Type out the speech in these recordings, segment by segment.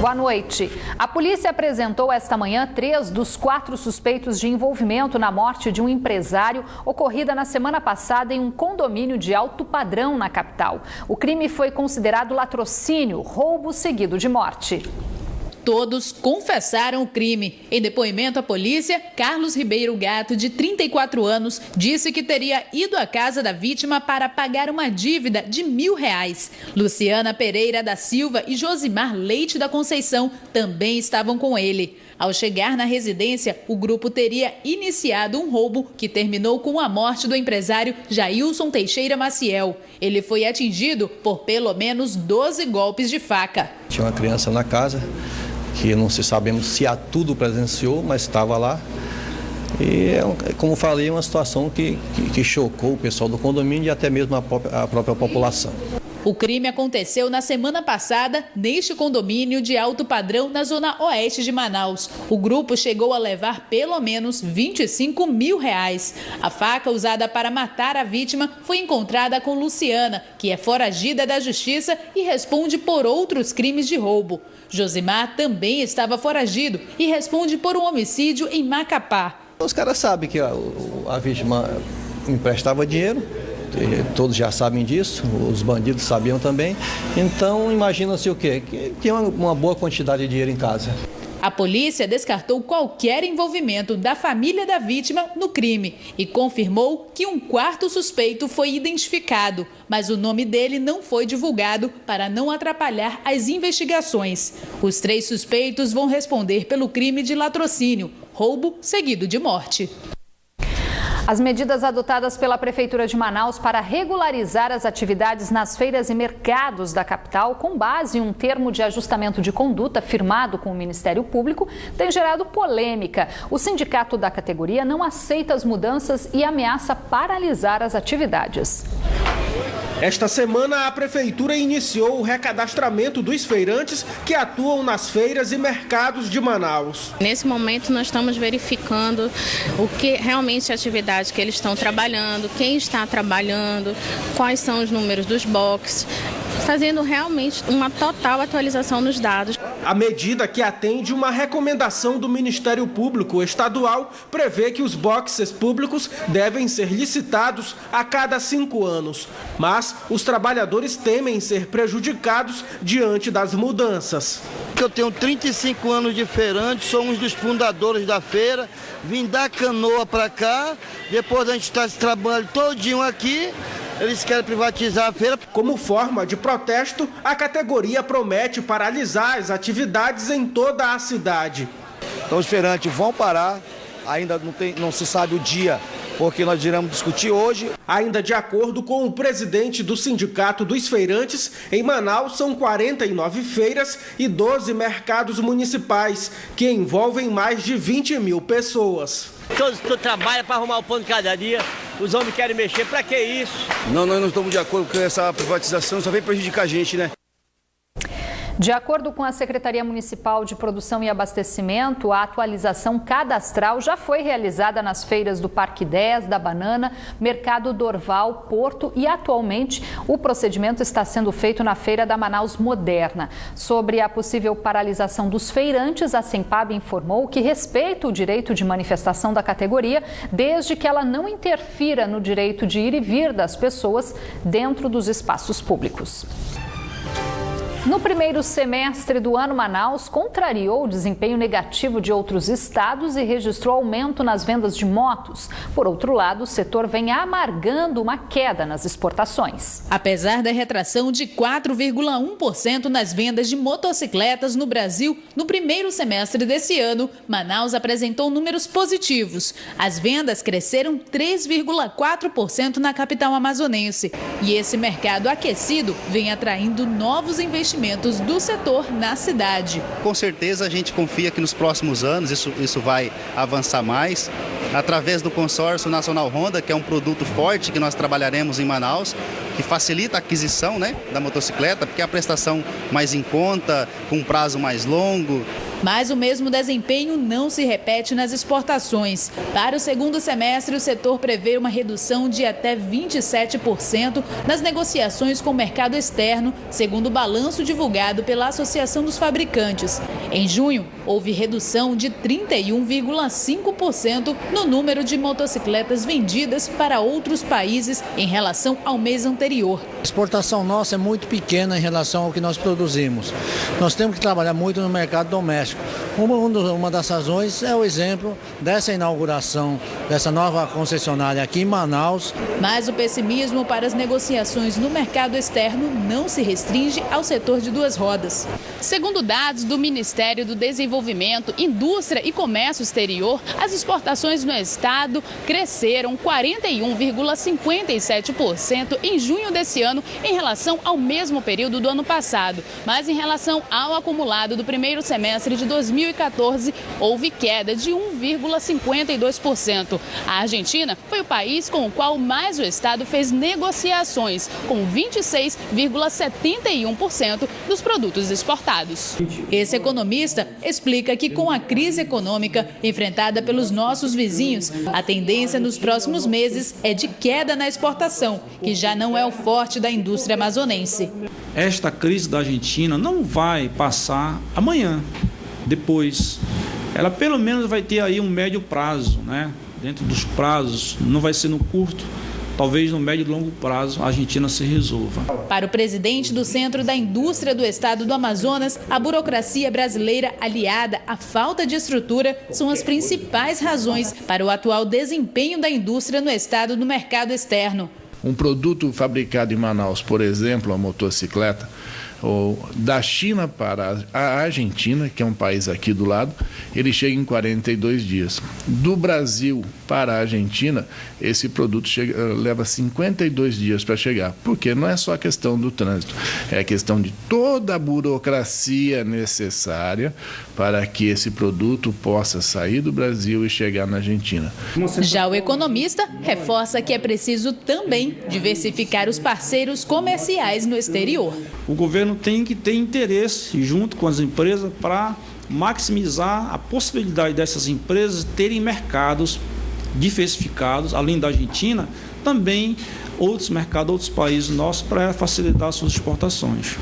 Boa noite. A polícia apresentou esta manhã 3 dos 4 suspeitos de envolvimento na morte de um empresário ocorrida na semana passada em um condomínio de alto padrão na capital. O crime foi considerado latrocínio, roubo seguido de morte. Todos confessaram o crime. Em depoimento à polícia, Carlos Ribeiro Gato, de 34 anos, disse que teria ido à casa da vítima para pagar uma dívida de R$1.000. Luciana Pereira da Silva e Josimar Leite da Conceição também estavam com ele. Ao chegar na residência, o grupo teria iniciado um roubo que terminou com a morte do empresário Jailson Teixeira Maciel. Ele foi atingido por pelo menos 12 golpes de faca. Tinha uma criança na casa que não se sabemos se a tudo presenciou, mas estava lá. E, como falei, é uma situação que chocou o pessoal do condomínio e até mesmo a própria população. O crime aconteceu na semana passada neste condomínio de alto padrão na zona oeste de Manaus. O grupo chegou a levar pelo menos R$25.000. A faca usada para matar a vítima foi encontrada com Luciana, que é foragida da justiça e responde por outros crimes de roubo. Josimar também estava foragido e responde por um homicídio em Macapá. Os caras sabem que a vítima emprestava dinheiro. Todos já sabem disso, os bandidos sabiam também. Então, imagina-se o quê? Que tinha uma boa quantidade de dinheiro em casa. A polícia descartou qualquer envolvimento da família da vítima no crime e confirmou que um quarto suspeito foi identificado, mas o nome dele não foi divulgado para não atrapalhar as investigações. Os 3 suspeitos vão responder pelo crime de latrocínio, roubo seguido de morte. As medidas adotadas pela Prefeitura de Manaus para regularizar as atividades nas feiras e mercados da capital, com base em um termo de ajustamento de conduta firmado com o Ministério Público, tem gerado polêmica. O sindicato da categoria não aceita as mudanças e ameaça paralisar as atividades. Esta semana, a Prefeitura iniciou o recadastramento dos feirantes que atuam nas feiras e mercados de Manaus. Nesse momento, nós estamos verificando o que realmente a atividade que eles estão trabalhando, quem está trabalhando, quais são os números dos boxes, fazendo realmente uma total atualização nos dados. A medida, que atende uma recomendação do Ministério Público Estadual, prevê que os boxes públicos devem ser licitados a cada 5 anos. Mas os trabalhadores temem ser prejudicados diante das mudanças. Eu tenho 35 anos de feirante, sou um dos fundadores da feira, vim da Canoa para cá, depois a gente está esse trabalho todinho aqui. Eles querem privatizar a feira. Como forma de protesto, a categoria promete paralisar as atividades em toda a cidade. Então os feirantes vão parar, ainda não se sabe o dia, porque nós iremos discutir hoje. Ainda de acordo com o presidente do Sindicato dos Feirantes, em Manaus são 49 feiras e 12 mercados municipais, que envolvem mais de 20.000 pessoas. Todos trabalham para arrumar o pão de cada dia. Os homens querem mexer, para que isso? Não, nós não estamos de acordo com essa privatização, só vem prejudicar a gente, né? De acordo com a Secretaria Municipal de Produção e Abastecimento, a atualização cadastral já foi realizada nas feiras do Parque 10, da Banana, Mercado Dorval, Porto e, atualmente, o procedimento está sendo feito na Feira da Manaus Moderna. Sobre a possível paralisação dos feirantes, a Sempab informou que respeita o direito de manifestação da categoria, desde que ela não interfira no direito de ir e vir das pessoas dentro dos espaços públicos. No primeiro semestre do ano, Manaus contrariou o desempenho negativo de outros estados e registrou aumento nas vendas de motos. Por outro lado, o setor vem amargando uma queda nas exportações. Apesar da retração de 4,1% nas vendas de motocicletas no Brasil, no primeiro semestre desse ano, Manaus apresentou números positivos. As vendas cresceram 3,4% na capital amazonense. E esse mercado aquecido vem atraindo novos investimentos do setor na cidade. Com certeza a gente confia que nos próximos anos isso vai avançar mais, através do consórcio Nacional Honda, que é um produto forte que nós trabalharemos em Manaus, que facilita a aquisição, da motocicleta, porque é a prestação mais em conta, com um prazo mais longo. Mas o mesmo desempenho não se repete nas exportações. Para o segundo semestre, o setor prevê uma redução de até 27% nas negociações com o mercado externo, segundo o balanço divulgado pela Associação dos Fabricantes. Em junho, houve redução de 31,5% no número de motocicletas vendidas para outros países em relação ao mês anterior. A exportação nossa é muito pequena em relação ao que nós produzimos. Nós temos que trabalhar muito no mercado doméstico. Uma das razões é o exemplo dessa inauguração dessa nova concessionária aqui em Manaus. Mas o pessimismo para as negociações no mercado externo não se restringe ao setor de duas rodas. Segundo dados do Ministério do Desenvolvimento, Indústria e Comércio Exterior, as exportações no estado cresceram 41,57% em junho desse ano em relação ao mesmo período do ano passado. Mas em relação ao acumulado do primeiro semestre de 2014, houve queda de 1,52%. A Argentina foi o país com o qual mais o estado fez negociações, com 26,71% dos produtos exportados. Esse economista explica que com a crise econômica enfrentada pelos nossos vizinhos, a tendência nos próximos meses é de queda na exportação, que já não é o forte da indústria amazonense. Esta crise da Argentina não vai passar amanhã, depois. Ela pelo menos vai ter aí um médio prazo, né? Dentro dos prazos, não vai ser no curto, talvez no médio e longo prazo a Argentina se resolva. Para o presidente do Centro da Indústria do Estado do Amazonas, a burocracia brasileira aliada à falta de estrutura são as principais razões para o atual desempenho da indústria no estado no mercado externo. Um produto fabricado em Manaus, por exemplo, a motocicleta, ou da China para a Argentina, que é um país aqui do lado, ele chega em 42 dias. Do Brasil para a Argentina, esse produto leva 52 dias para chegar, porque não é só a questão do trânsito, é a questão de toda a burocracia necessária para que esse produto possa sair do Brasil e chegar na Argentina. Já o economista reforça que é preciso também diversificar os parceiros comerciais no exterior. O governo tem que ter interesse junto com as empresas para maximizar a possibilidade dessas empresas terem mercados diversificados, além da Argentina, também outros mercados, outros países nossos, para facilitar suas exportações.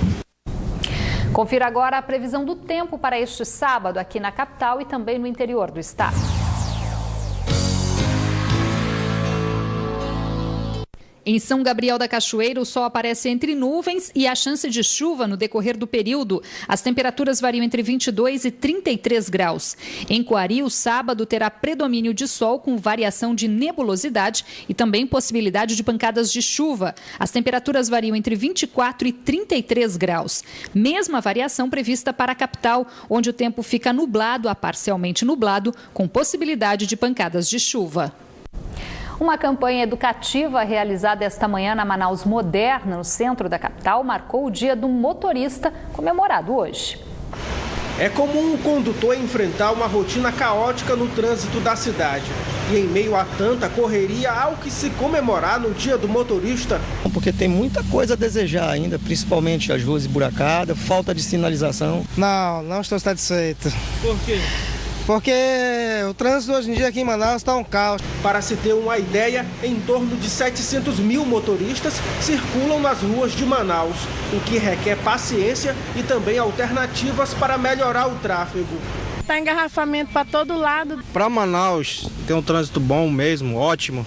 Confira agora a previsão do tempo para este sábado aqui na capital e também no interior do estado. Em São Gabriel da Cachoeira, o sol aparece entre nuvens e há chance de chuva no decorrer do período. As temperaturas variam entre 22 e 33 graus. Em Coari, o sábado terá predomínio de sol com variação de nebulosidade e também possibilidade de pancadas de chuva. As temperaturas variam entre 24 e 33 graus. Mesma variação prevista para a capital, onde o tempo fica nublado a parcialmente nublado, com possibilidade de pancadas de chuva. Uma campanha educativa realizada esta manhã na Manaus Moderna, no centro da capital, marcou o Dia do Motorista, comemorado hoje. É comum o condutor enfrentar uma rotina caótica no trânsito da cidade. E em meio a tanta correria, há o que se comemorar no Dia do Motorista. Porque tem muita coisa a desejar ainda, principalmente as ruas esburacadas, falta de sinalização. Não estou satisfeito. Por quê? Porque o trânsito hoje em dia aqui em Manaus está um caos. Para se ter uma ideia, em torno de 700 mil motoristas circulam nas ruas de Manaus, o que requer paciência e também alternativas para melhorar o tráfego. Está engarrafamento para todo lado. Para Manaus ter um trânsito bom mesmo, ótimo,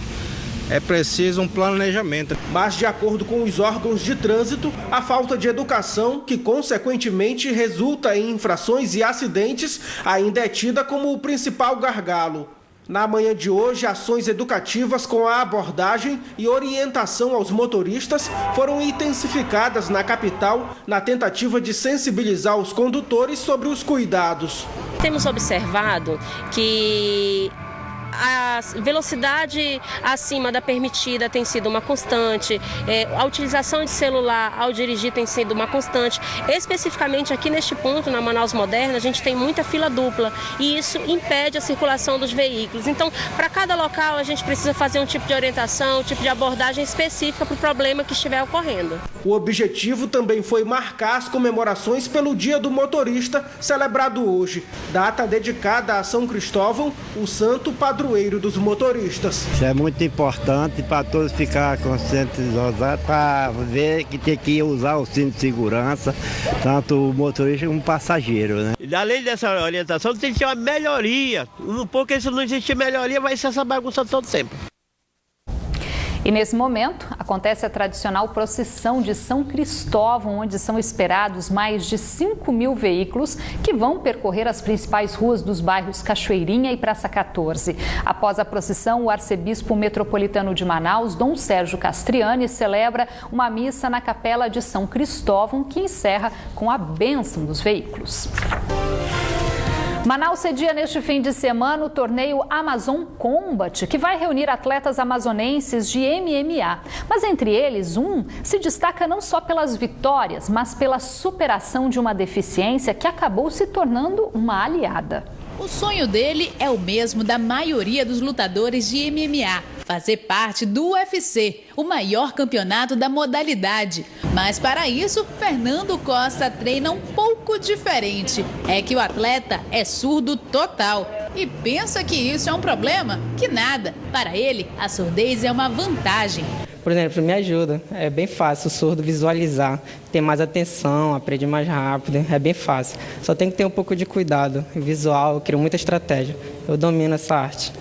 é preciso um planejamento. Mas, de acordo com os órgãos de trânsito, a falta de educação, que consequentemente resulta em infrações e acidentes, ainda é tida como o principal gargalo. Na manhã de hoje, ações educativas com a abordagem e orientação aos motoristas foram intensificadas na capital na tentativa de sensibilizar os condutores sobre os cuidados. Temos observado que A velocidade acima da permitida tem sido uma constante, a utilização de celular ao dirigir tem sido uma constante. Especificamente aqui neste ponto, na Manaus Moderna, a gente tem muita fila dupla e isso impede a circulação dos veículos. Então, para cada local, a gente precisa fazer um tipo de orientação, um tipo de abordagem específica para o problema que estiver ocorrendo. O objetivo também foi marcar as comemorações pelo Dia do Motorista, celebrado hoje, data dedicada a São Cristóvão, o santo padroeiro dos motoristas. Isso é muito importante para todos ficar conscientizados, para ver que tem que usar o cinto de segurança, tanto o motorista como o passageiro, né? Além dessa orientação, tem que ter uma melhoria, porque se não existir melhoria, vai ser essa bagunça todo tempo. E nesse momento, acontece a tradicional procissão de São Cristóvão, onde são esperados mais de 5.000 veículos que vão percorrer as principais ruas dos bairros Cachoeirinha e Praça 14. Após a procissão, o arcebispo metropolitano de Manaus, Dom Sérgio Castriani, celebra uma missa na Capela de São Cristóvão, que encerra com a bênção dos veículos. Manaus cedia neste fim de semana o torneio Amazon Combat, que vai reunir atletas amazonenses de MMA. Mas entre eles, um se destaca não só pelas vitórias, mas pela superação de uma deficiência que acabou se tornando uma aliada. O sonho dele é o mesmo da maioria dos lutadores de MMA, fazer parte do UFC, o maior campeonato da modalidade. Mas para isso, Fernando Costa treina um pouco diferente. É que o atleta é surdo total e pensa que isso é um problema? Que nada. Para ele, a surdez é uma vantagem. Por exemplo, me ajuda. É bem fácil o surdo visualizar, ter mais atenção, aprender mais rápido. É bem fácil. Só tem que ter um pouco de cuidado visual, eu crio muita estratégia. Eu domino essa arte.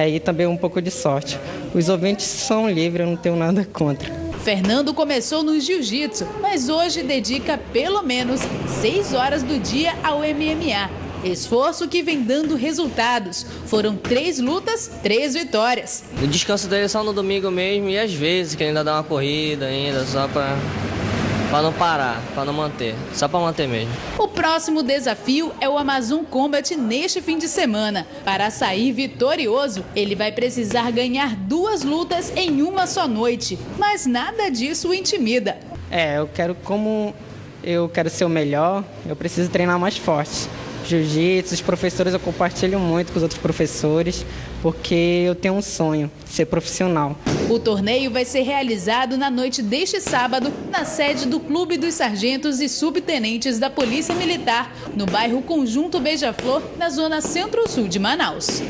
E também um pouco de sorte. Os ouvintes são livres, eu não tenho nada contra. Fernando começou no jiu-jitsu, mas hoje dedica pelo menos 6 horas do dia ao MMA. Esforço que vem dando resultados. Foram 3 lutas, 3 vitórias. O descanso dele é só no domingo mesmo e às vezes que ainda dá uma corrida ainda, só para não parar, para não manter, só para manter mesmo. O próximo desafio é o Amazon Combat neste fim de semana. Para sair vitorioso, ele vai precisar ganhar 2 lutas em uma só noite. Mas nada disso o intimida. Eu quero ser o melhor, eu preciso treinar mais forte. Jiu-jitsu, os professores eu compartilho muito com os outros professores, porque eu tenho um sonho, ser profissional. O torneio vai ser realizado na noite deste sábado, na sede do Clube dos Sargentos e Subtenentes da Polícia Militar, no bairro Conjunto Beija-Flor, na zona centro-sul de Manaus.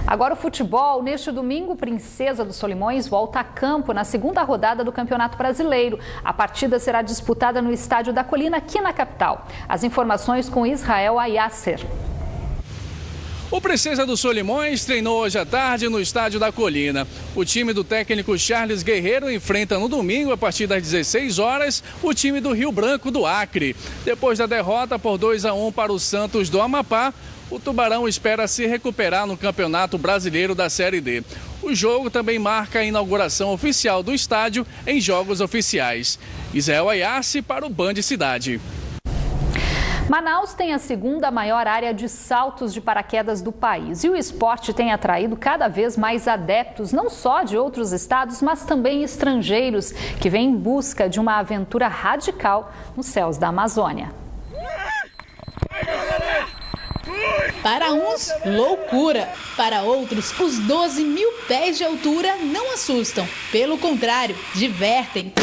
Agora o futebol. Neste domingo, Princesa dos Solimões volta a campo na segunda rodada do Campeonato Brasileiro. A partida será disputada no Estádio da Colina, aqui na capital. As informações com Israel Ayasser. O Princesa dos Solimões treinou hoje à tarde no Estádio da Colina. O time do técnico Charles Guerreiro enfrenta no domingo, a partir das 16 horas, o time do Rio Branco do Acre. Depois da derrota por 2-1 para o Santos do Amapá, o Tubarão espera se recuperar no Campeonato Brasileiro da Série D. O jogo também marca a inauguração oficial do estádio em jogos oficiais. Israel Ayassi para o Band Cidade. Manaus tem a segunda maior área de saltos de paraquedas do país e o esporte tem atraído cada vez mais adeptos, não só de outros estados, mas também estrangeiros, que vêm em busca de uma aventura radical nos céus da Amazônia. Para uns, loucura. Para outros, os 12.000 pés de altura não assustam. Pelo contrário, divertem.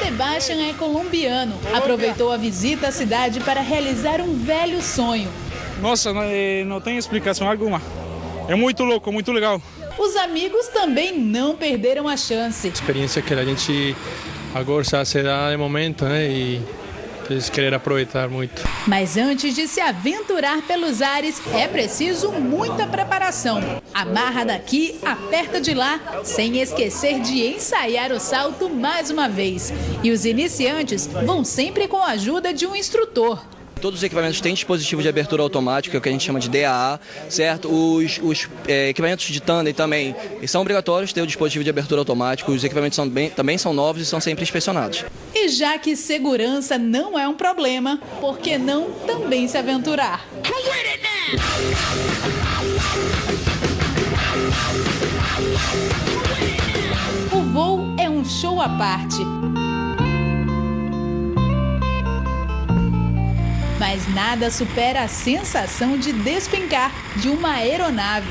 Sebastian é colombiano. Aproveitou a visita à cidade para realizar um velho sonho. Nossa, não tem explicação alguma. É muito louco, muito legal. Os amigos também não perderam a chance. Experiência que a gente agora já será de momento, né? E eles querem aproveitar muito. Mas antes de se aventurar pelos ares, é preciso muita preparação. Amarra daqui, aperta de lá, sem esquecer de ensaiar o salto mais uma vez. E os iniciantes vão sempre com a ajuda de um instrutor. todos os equipamentos têm dispositivo de abertura automática, que é o que a gente chama de DAA, certo? Os equipamentos de tandem também são obrigatórios ter o dispositivo de abertura automático, os equipamentos também são novos e são sempre inspecionados. E já que segurança não é um problema, por que não também se aventurar? O voo é um show à parte. Mas nada supera a sensação de despencar de uma aeronave.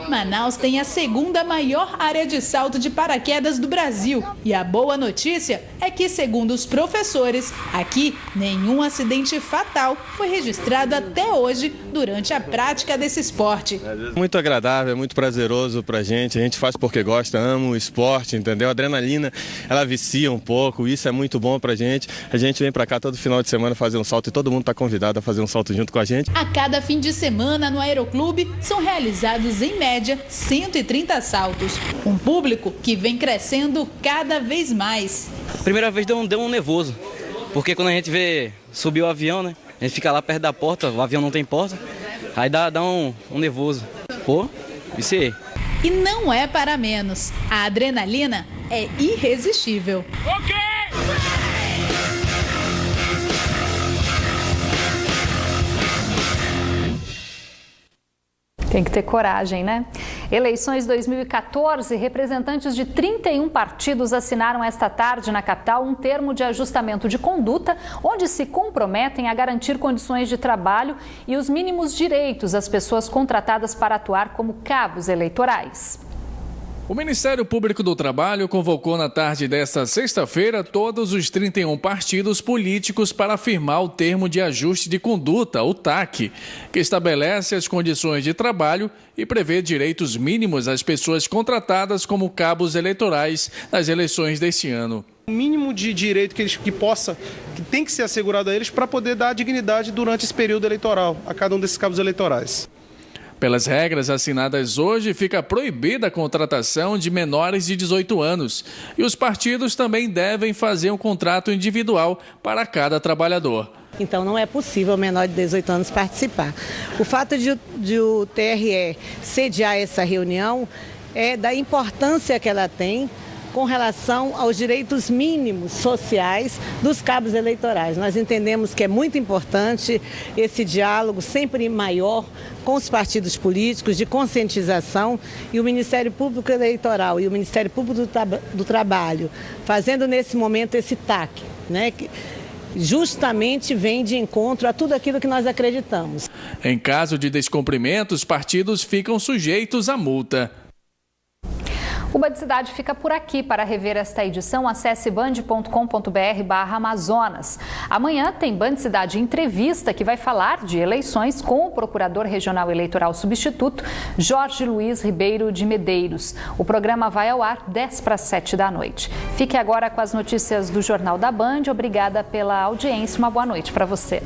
Manaus tem a segunda maior área de salto de paraquedas do Brasil. E a boa notícia é que, segundo os professores, aqui nenhum acidente fatal foi registrado até hoje durante a prática desse esporte. Muito agradável, é muito prazeroso pra gente. A gente faz porque gosta, ama o esporte, entendeu? A adrenalina, ela vicia um pouco, isso é muito bom pra gente. A gente vem pra cá todo final de semana fazer um salto e todo mundo tá convidado a fazer um salto junto com a gente. A cada fim de semana no Aeroclube são realizados, em média, 130 saltos. Um público que vem crescendo cada vez mais. Primeira vez deu um nervoso, porque quando a gente vê subir o avião, né? A gente fica lá perto da porta, o avião não tem porta, aí dá um nervoso. Pô, viciei. E não é para menos. A adrenalina é irresistível. Ok! Tem que ter coragem, né? Eleições 2014, representantes de 31 partidos assinaram esta tarde na capital um termo de ajustamento de conduta, onde se comprometem a garantir condições de trabalho e os mínimos direitos às pessoas contratadas para atuar como cabos eleitorais. O Ministério Público do Trabalho convocou na tarde desta sexta-feira todos os 31 partidos políticos para firmar o termo de ajuste de conduta, o TAC, que estabelece as condições de trabalho e prevê direitos mínimos às pessoas contratadas como cabos eleitorais nas eleições deste ano. O mínimo de direito que tem que ser assegurado a eles para poder dar dignidade durante esse período eleitoral a cada um desses cabos eleitorais. Pelas regras assinadas hoje, fica proibida a contratação de menores de 18 anos. E os partidos também devem fazer um contrato individual para cada trabalhador. Então não é possível o menor de 18 anos participar. O fato de o TRE sediar essa reunião é da importância que ela tem com relação aos direitos mínimos sociais dos cabos eleitorais. Nós entendemos que é muito importante esse diálogo sempre maior com os partidos políticos, de conscientização, e o Ministério Público Eleitoral e o Ministério Público do Trabalho fazendo nesse momento esse TAC, né, que justamente vem de encontro a tudo aquilo que nós acreditamos. Em caso de descumprimento, os partidos ficam sujeitos à multa. O Band Cidade fica por aqui. Para rever esta edição, acesse band.com.br/Amazonas. Amanhã tem Band Cidade Entrevista, que vai falar de eleições com o Procurador Regional Eleitoral Substituto, Jorge Luiz Ribeiro de Medeiros. O programa vai ao ar 6:50 da noite. Fique agora com as notícias do Jornal da Band. Obrigada pela audiência. Uma boa noite para você.